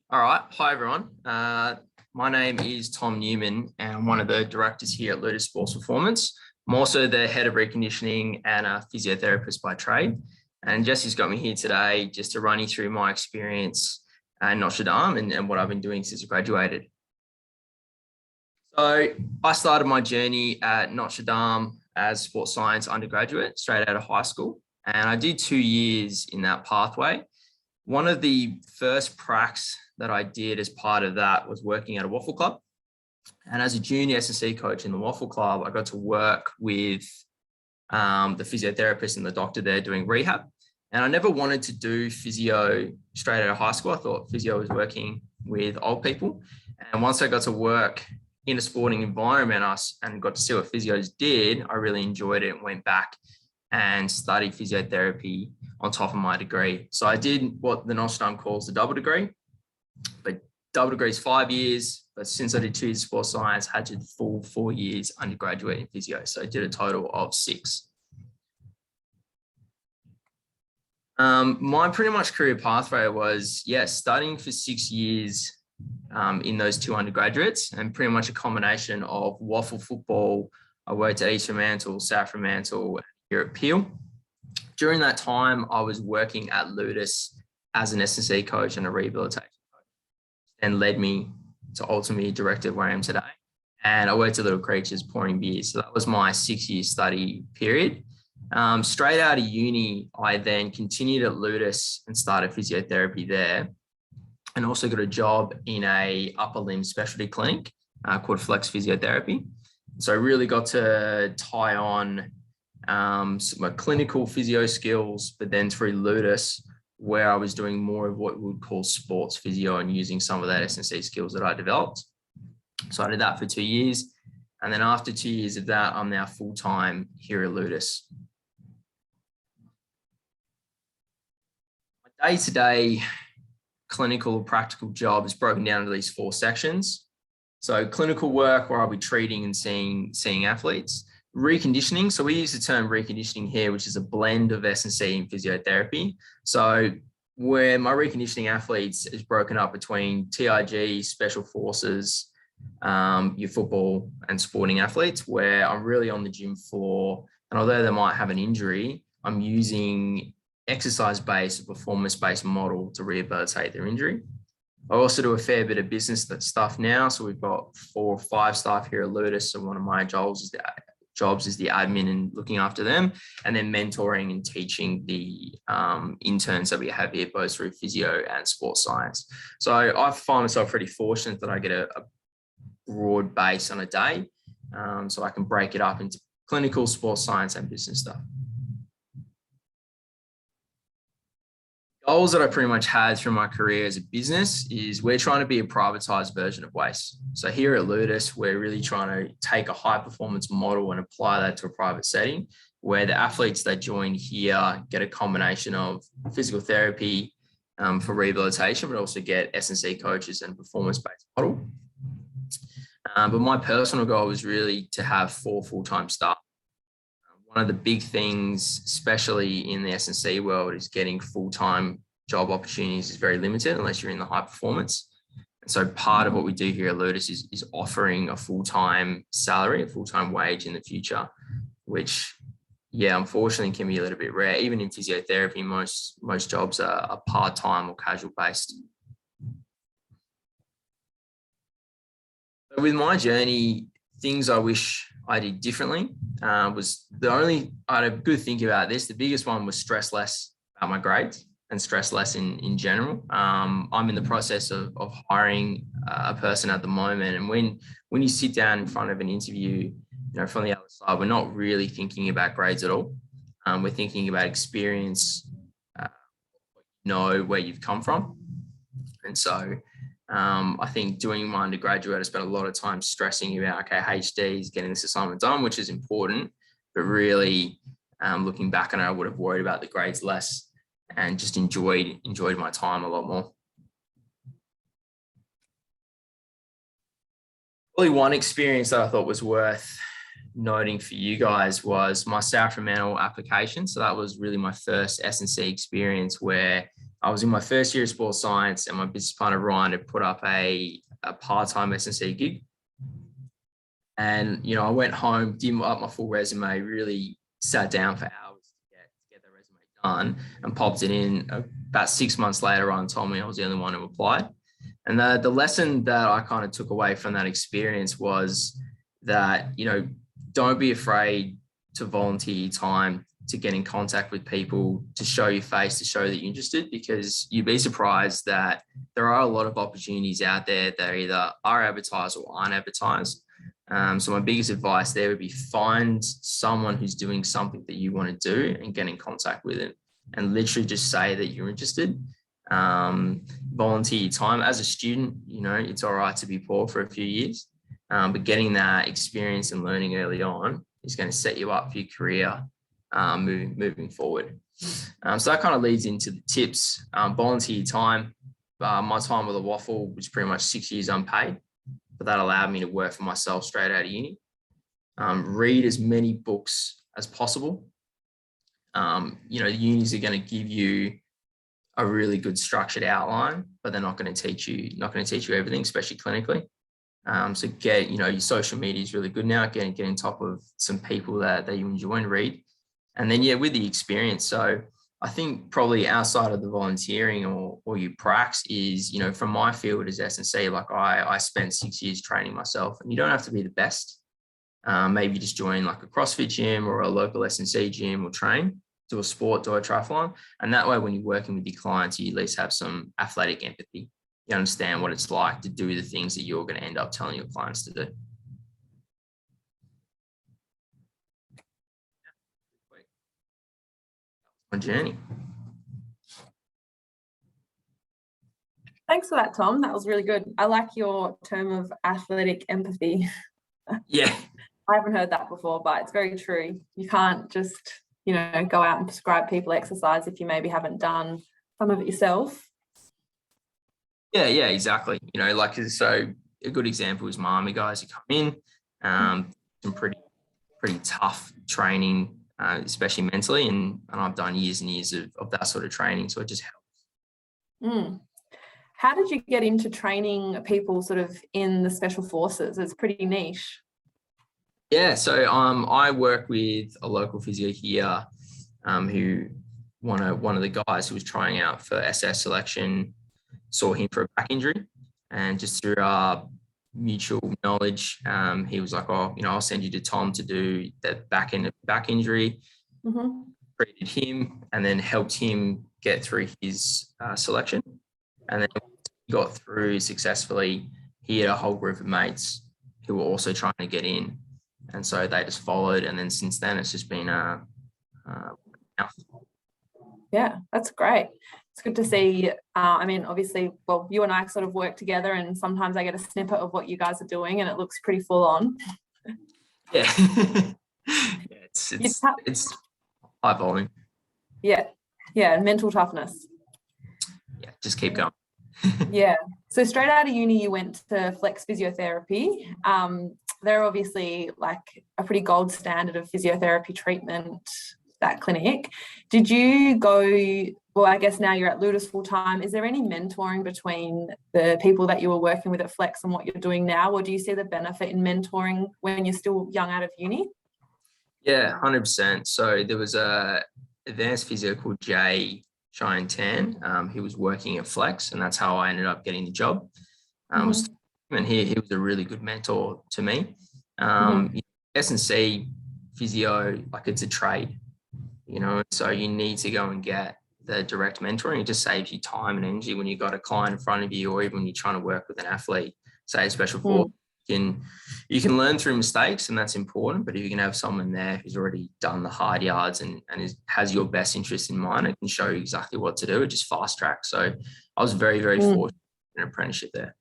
All right. Hi, everyone. My name is Tom Newman, and I'm one of the directors here at Ludus Sports Performance. I'm also the head of reconditioning and a physiotherapist by trade. And Jesse's got me here today just to run you through my experience at Notre Dame and what I've been doing since I graduated. So I started my journey at Notre Dame as sports science undergraduate straight out of high school. And I did 2 years in that pathway. One of the first pracs that I did as part of that was working at a waffle club. And as a junior S&C coach in the waffle club, I got to work with the physiotherapist and the doctor there doing rehab. And I never wanted to do physio straight out of high school. I thought physio was working with old people. And once I got to work in a sporting environment and got to see what physios did, I really enjoyed it and went back and studied physiotherapy on top of my degree. So I did what the Notre Dame calls the double degree, but double degree is 5 years. But since I did 2 years of sports science, I had to do full 4 years undergraduate in physio. So I did a total of 6. My pretty much career pathway was, studying for 6 years in those 2 undergraduates, and pretty much a combination of waffle football. I worked at East Fremantle, South Fremantle, here at Peel. During that time, I was working at Ludus as an S&C coach and a rehabilitation coach, and led me to ultimately director where I am today. And I worked at Little Creatures pouring beers. So that was my 6-year study period. Straight out of uni, I then continued at Ludus and started physiotherapy there, and also got a job in a upper limb specialty clinic called Flex Physiotherapy. So I really got to tie on my clinical physio skills, but then through Ludus, where I was doing more of what we would call sports physio and using some of that S&C skills that I developed. So I did that for 2 years. And then after 2 years of that, I'm now full-time here at Ludus. My day-to-day clinical or practical job is broken down into these 4 sections. So clinical work, where I'll be treating and seeing athletes. Reconditioning. So we use the term reconditioning here, which is a blend of S&C and physiotherapy. So where my reconditioning athletes is broken up between TIG, special forces, your football and sporting athletes, where I'm really on the gym floor. And although they might have an injury, I'm using exercise-based, performance-based model to rehabilitate their injury. I also do a fair bit of business stuff now. So we've got 4 or 5 staff here at Ludus. So one of my jobs is the admin and looking after them, and then mentoring and teaching the interns that we have here, both through physio and sports science. So I find myself pretty fortunate that I get a broad base on a day, so I can break it up into clinical, sports science, and business stuff. Goals that I pretty much had through my career as a business is we're trying to be a privatized version of WACE. So here at Ludus, we're really trying to take a high performance model and apply that to a private setting, where the athletes that join here get a combination of physical therapy for rehabilitation, but also get S&C coaches and performance-based model. But my personal goal was really to have 4 full-time staff. One of the big things, especially in the S&C world, is getting full-time job opportunities is very limited unless you're in the high performance. And so part of what we do here at Ludus is offering a full-time salary, a full-time wage in the future, which, unfortunately can be a little bit rare. Even in physiotherapy, most jobs are part-time or casual based. With my journey, things I wish I did differently I had a good think about this. The biggest one was stress less about my grades and stress less in general. I'm in the process of hiring a person at the moment. And when you sit down in front of an interview, from the other side, we're not really thinking about grades at all. We're thinking about experience, where you've come from. And so I think doing my undergraduate, I spent a lot of time stressing about, HDs, getting this assignment done, which is important, but really looking back on it, I would have worried about the grades less and just enjoyed my time a lot more. Probably one experience that I thought was worth noting for you guys was my South Fremantle application. So that was really my first S&C experience, where I was in my first year of sports science, and my business partner Ryan had put up a part-time S&C gig. And, I went home, did up my full resume, really sat down for hours to get the resume done, and popped it in. About 6 months later, Ryan told me I was the only one who applied. And the lesson that I kind of took away from that experience was that, don't be afraid to volunteer your time, to get in contact with people, to show your face, to show that you're interested, because you'd be surprised that there are a lot of opportunities out there that either are advertised or aren't advertised. So my biggest advice there would be find someone who's doing something that you want to do and get in contact with it, and literally just say that you're interested. Volunteer your time. As a student, it's all right to be poor for a few years, but getting that experience and learning early on is going to set you up for your career moving forward. So that kind of leads into the tips. Volunteer time. My time with the Waffle was pretty much 6 years unpaid, but that allowed me to work for myself straight out of uni. Read as many books as possible. The unis are going to give you a really good structured outline, but they're not going to teach you everything, especially clinically. So get, your social media is really good now. Get on top of some people that you enjoy and read. And then, with the experience. So I think probably outside of the volunteering or your pracs is, from my field as S&C, like I spent 6 years training myself, and you don't have to be the best. Maybe just join like a CrossFit gym or a local S&C gym, or train, do a sport, do a triathlon. And that way, when you're working with your clients, you at least have some athletic empathy. You understand what it's like to do the things that you're going to end up telling your clients to do. My journey. Thanks for that, Tom. That was really good. I like your term of athletic empathy. Yeah. I haven't heard that before, but it's very true. You can't just, go out and prescribe people exercise if you maybe haven't done some of it yourself. Yeah, exactly. So a good example is my army guys who come in, some pretty tough training, especially mentally, and I've done years and years of that sort of training, so it just helps. How did you get into training people sort of in the special forces? It's pretty niche. Yeah, so I work with a local physio here, who one of the guys who was trying out for SS selection saw him for a back injury, and just through our mutual knowledge, he was like, I'll send you to Tom to do the back injury. Mm-hmm. Treated him and then helped him get through his selection, and then he got through successfully. He had a whole group of mates who were also trying to get in, and so they just followed, and then since then it's just been Yeah, that's great. It's good to see. Obviously, you and I sort of work together, and sometimes I get a snippet of what you guys are doing, and it looks pretty full on. Yeah. It's high volume. Yeah, mental toughness. Yeah, just keep going. Yeah. So straight out of uni, you went to Flex Physiotherapy. They're obviously like a pretty gold standard of physiotherapy treatment, that clinic. Did you go, I guess now you're at Ludus full time. Is there any mentoring between the people that you were working with at Flex and what you're doing now? Or do you see the benefit in mentoring when you're still young out of uni? Yeah, 100%. So there was a advanced physio called Jay Cheyenne Tan. He was working at Flex, and that's how I ended up getting the job. And he was a really good mentor to me. S&C physio, like it's a trade, so you need to go and get the direct mentoring. It just saves you time and energy when you've got a client in front of you, or even when you're trying to work with an athlete, say a special force. You can learn through mistakes, and that's important, but if you can have someone there who's already done the hard yards and has your best interest in mind, it can show you exactly what to do. It just fast track. So I was very, very fortunate in an apprenticeship there.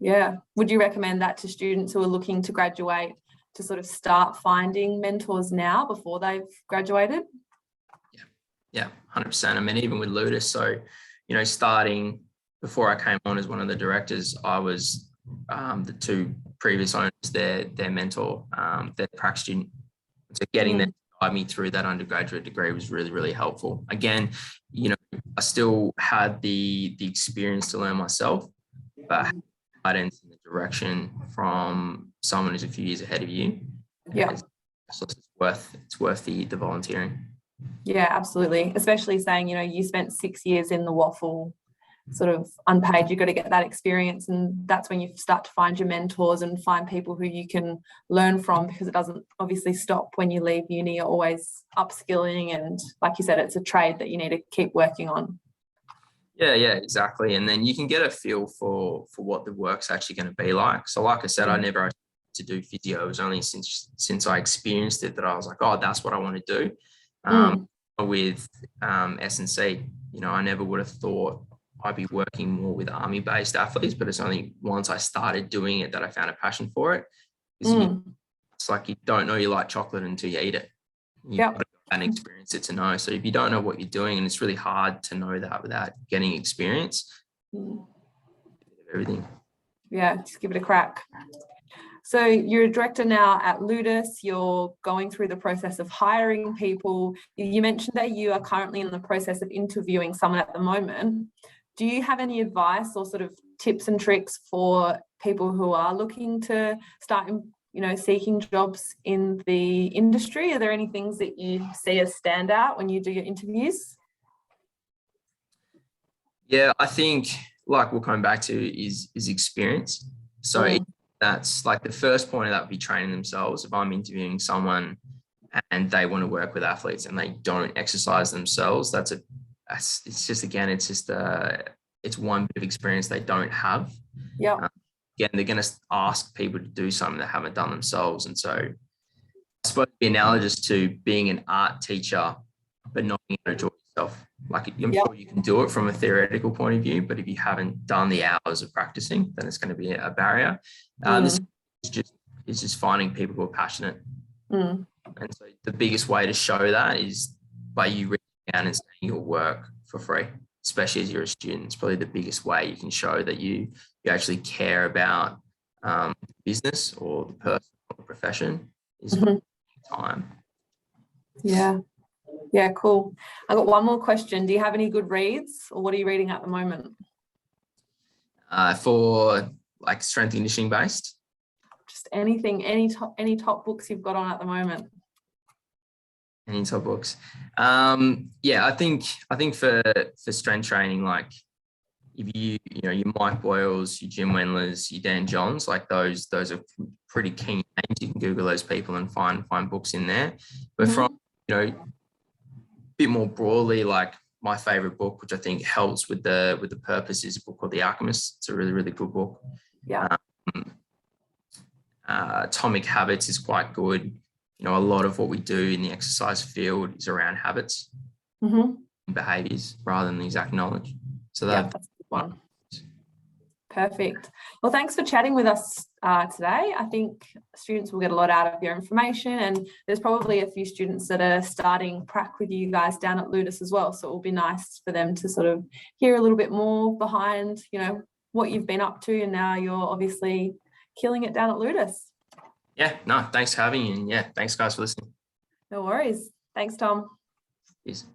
Yeah. Would you recommend that to students who are looking to graduate, to sort of start finding mentors now before they've graduated? Yeah, 100%. Even with Ludus, so, starting before I came on as one of the directors, I was the two previous owners, their mentor, their prac student. So getting them to guide me through that undergraduate degree was really, really helpful. Again, I still had the experience to learn myself, but guidance in the direction from someone who's a few years ahead of you. Yeah. So it's worth the volunteering. Yeah, absolutely. Especially saying, you know, you spent 6 years in the waffle sort of unpaid, you've got to get that experience, and that's when you start to find your mentors and find people who you can learn from, because it doesn't obviously stop when you leave uni. You're always upskilling, and like you said, it's a trade that you need to keep working on. Yeah, exactly. And then you can get a feel for what the work's actually going to be like. So like I said, I never to do physio. It was only since I experienced it that I was like, oh, that's what I want to do. With S&C, you know, I never would have thought I'd be working more with army-based athletes, but it's only once I started doing it that I found a passion for it. It's like you don't know you like chocolate until you eat it. You've got to go and experience it to know. So if you don't know what you're doing, and it's really hard to know that without getting experience, everything. Yeah, just give it a crack. So you're a director now at Ludus. You're going through the process of hiring people. You mentioned that you are currently in the process of interviewing someone at the moment. Do you have any advice or sort of tips and tricks for people who are looking to start, you know, seeking jobs in the industry? Are there any things that you see as stand out when you do your interviews? Yeah, I think like we'll come back to is experience. So that's like the first point of that would be training themselves. If I'm interviewing someone and they want to work with athletes and they don't exercise themselves, it's one bit of experience they don't have. Yeah. Again, they're going to ask people to do something they haven't done themselves. And so I suppose it'd be analogous to being an art teacher, but not being able to enjoy yourself. Like I'm sure you can do it from a theoretical point of view, but if you haven't done the hours of practicing, then it's going to be a barrier. This is just finding people who are passionate. And so the biggest way to show that is by you reaching out and saying you'll work for free, especially as you're a student. It's probably the biggest way you can show that you actually care about business or the person or the profession is time. Yeah, cool. I got one more question. Do you have any good reads, or what are you reading at the moment? For like strength and conditioning based? Just anything, any top books you've got on at the moment. Any top books? Yeah, I think for strength training, like if you know your Mike Boyles, your Jim Wendlers, your Dan Johns, like those are pretty key names. You can Google those people and find books in there. But from, you know, a bit more broadly, like my favorite book, which I think helps with the purpose, is a book called The Alchemist. It's a really, really good book. Yeah. Atomic Habits is quite good. You know, a lot of what we do in the exercise field is around habits and behaviors rather than the exact knowledge. So that's one. Perfect. Well, thanks for chatting with us today. I think students will get a lot out of your information, and there's probably a few students that are starting prac with you guys down at Ludus as well. So it will be nice for them to sort of hear a little bit more behind, you know, what you've been up to, and now you're obviously killing it down at Ludus. Yeah, no, thanks for having me, and yeah, thanks guys for listening. No worries. Thanks, Tom. Peace.